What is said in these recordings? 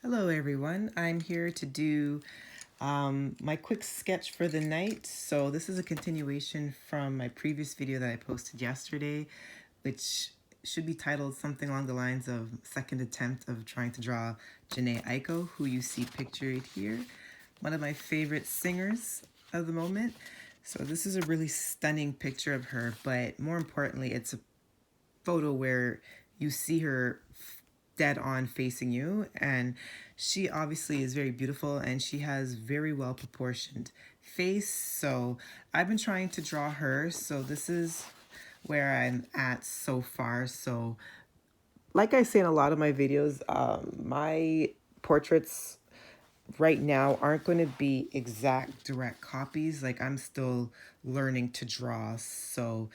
Hello everyone, I'm here to do my quick sketch for the night. So this is a continuation from my previous video that I posted yesterday, which should be titled something along the lines of second attempt of trying to draw Jhené Aiko, who you see pictured here, one of my favorite singers of the moment. So this is a really stunning picture of her, but more importantly, it's a photo where you see her dead on facing you, and she obviously is very beautiful and she has very well proportioned face. So I've been trying to draw her, so this is where I'm at so far. So like I say in a lot of my videos, my portraits right now aren't going to be exact direct copies. Like, I'm still learning to draw, so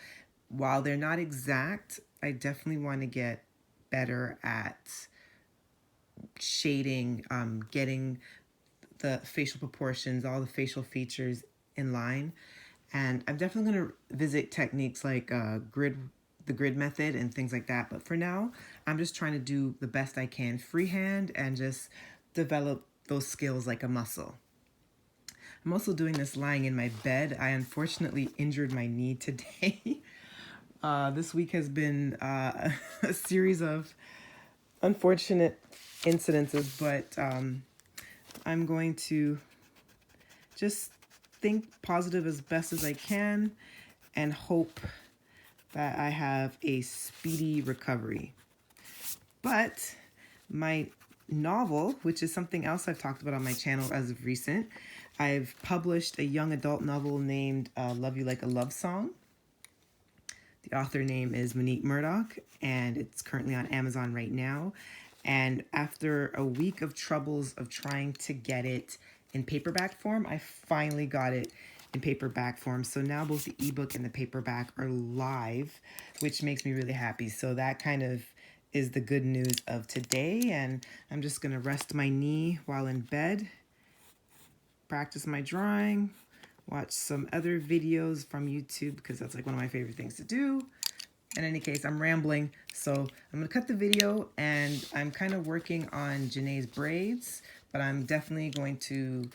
while they're not exact, I definitely want to get better at shading, getting the facial proportions, all the facial features in line. And I'm definitely going to visit techniques like the grid method and things like that. But for now, I'm just trying to do the best I can freehand and just develop those skills like a muscle. I'm also doing this lying in my bed. I unfortunately injured my knee today. This week has been a series of unfortunate incidences, but I'm going to just think positive as best as I can and hope that I have a speedy recovery. But my novel, which is something else I've talked about on my channel as of recent, I've published a young adult novel named Love You Like a Love Song. The author name is Monique Murdoch, and it's currently on Amazon right now. And after a week of troubles of trying to get it in paperback form, I finally got it in paperback form. So now both the ebook and the paperback are live, which makes me really happy. So that kind of is the good news of today. And I'm just going to rest my knee while in bed, practice my drawing, watch some other videos from YouTube because that's like one of my favorite things to do. In any case, I'm rambling, so I'm gonna cut the video, and I'm kind of working on Jhené's braids, but I'm definitely going to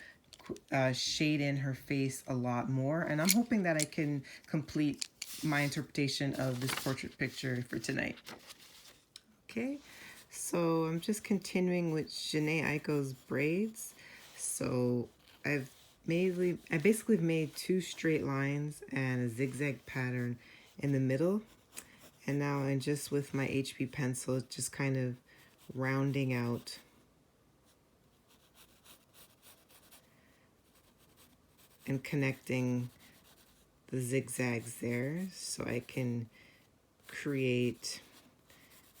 shade in her face a lot more, and I'm hoping that I can complete my interpretation of this portrait picture for tonight. Okay, so I'm just continuing with Jhené Aiko's braids. So I basically made two straight lines and a zigzag pattern in the middle. And now I'm just with my HB pencil, just kind of rounding out and connecting the zigzags there so I can create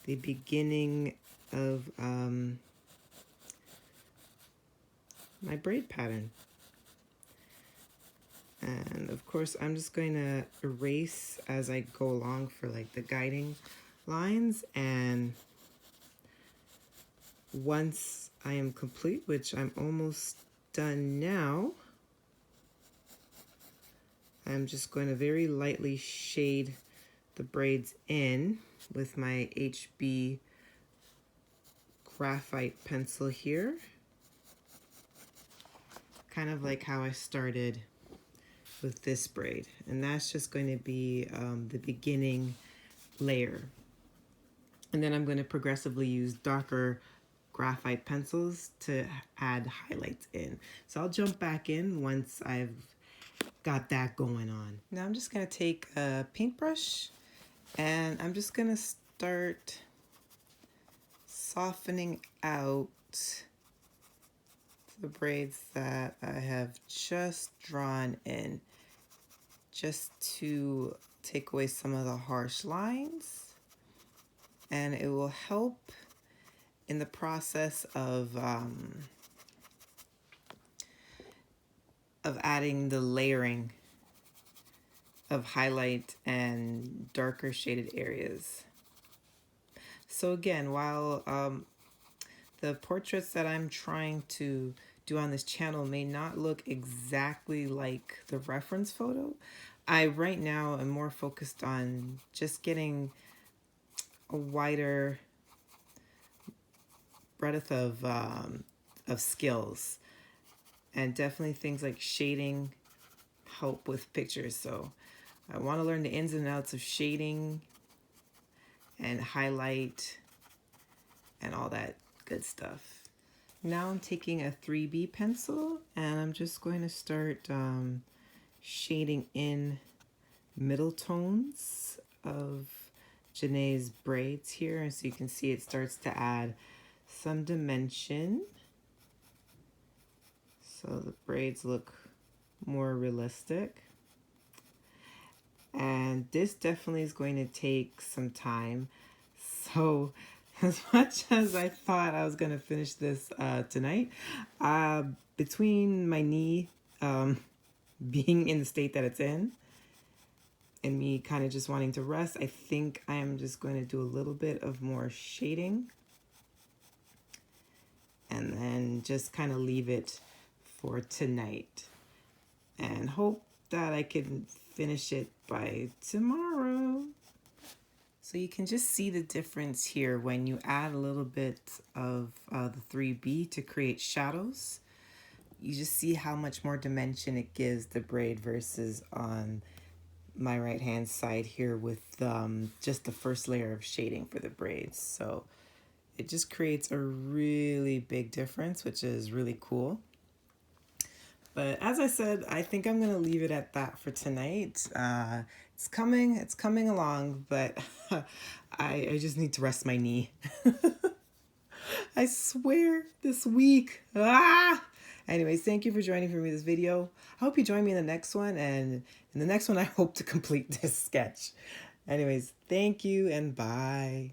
the beginning of my braid pattern. And of course, I'm just going to erase as I go along for like the guiding lines. And once I am complete, which I'm almost done now, I'm just going to very lightly shade the braids in with my HB graphite pencil here. Kind of like how I started with this braid. And that's just going to be the beginning layer. And then I'm going to progressively use darker graphite pencils to add highlights in. So I'll jump back in once I've got that going on. Now I'm just going to take a paintbrush and I'm just going to start softening out the braids that I have just drawn in, just to take away some of the harsh lines, and it will help in the process of adding the layering of highlight and darker shaded areas. So again, while the portraits that I'm trying to do on this channel may not look exactly like the reference photo, I right now am more focused on just getting a wider breadth of skills, and definitely things like shading help with pictures. So I want to learn the ins and outs of shading and highlight and all that good stuff. Now I'm taking a 3B pencil and I'm just going to start shading in middle tones of Jhené's braids here. And so you can see it starts to add some dimension. So the braids look more realistic. And this definitely is going to take some time. So as much as I thought I was going to finish this tonight, between my knee being in the state that it's in and me kind of just wanting to rest, I think I am just going to do a little bit of more shading and then just kind of leave it for tonight and hope that I can finish it by tomorrow. So you can just see the difference here when you add a little bit of the 3B to create shadows. You just see how much more dimension it gives the braid versus on my right hand side here with just the first layer of shading for the braids. So it just creates a really big difference, which is really cool. But as I said, I think I'm gonna leave it at that for tonight. It's coming along, but I just need to rest my knee. I swear, this week. Anyways, thank you for joining for me this video. I hope you join me in the next one, and in the next one I hope to complete this sketch. Anyways, thank you and bye.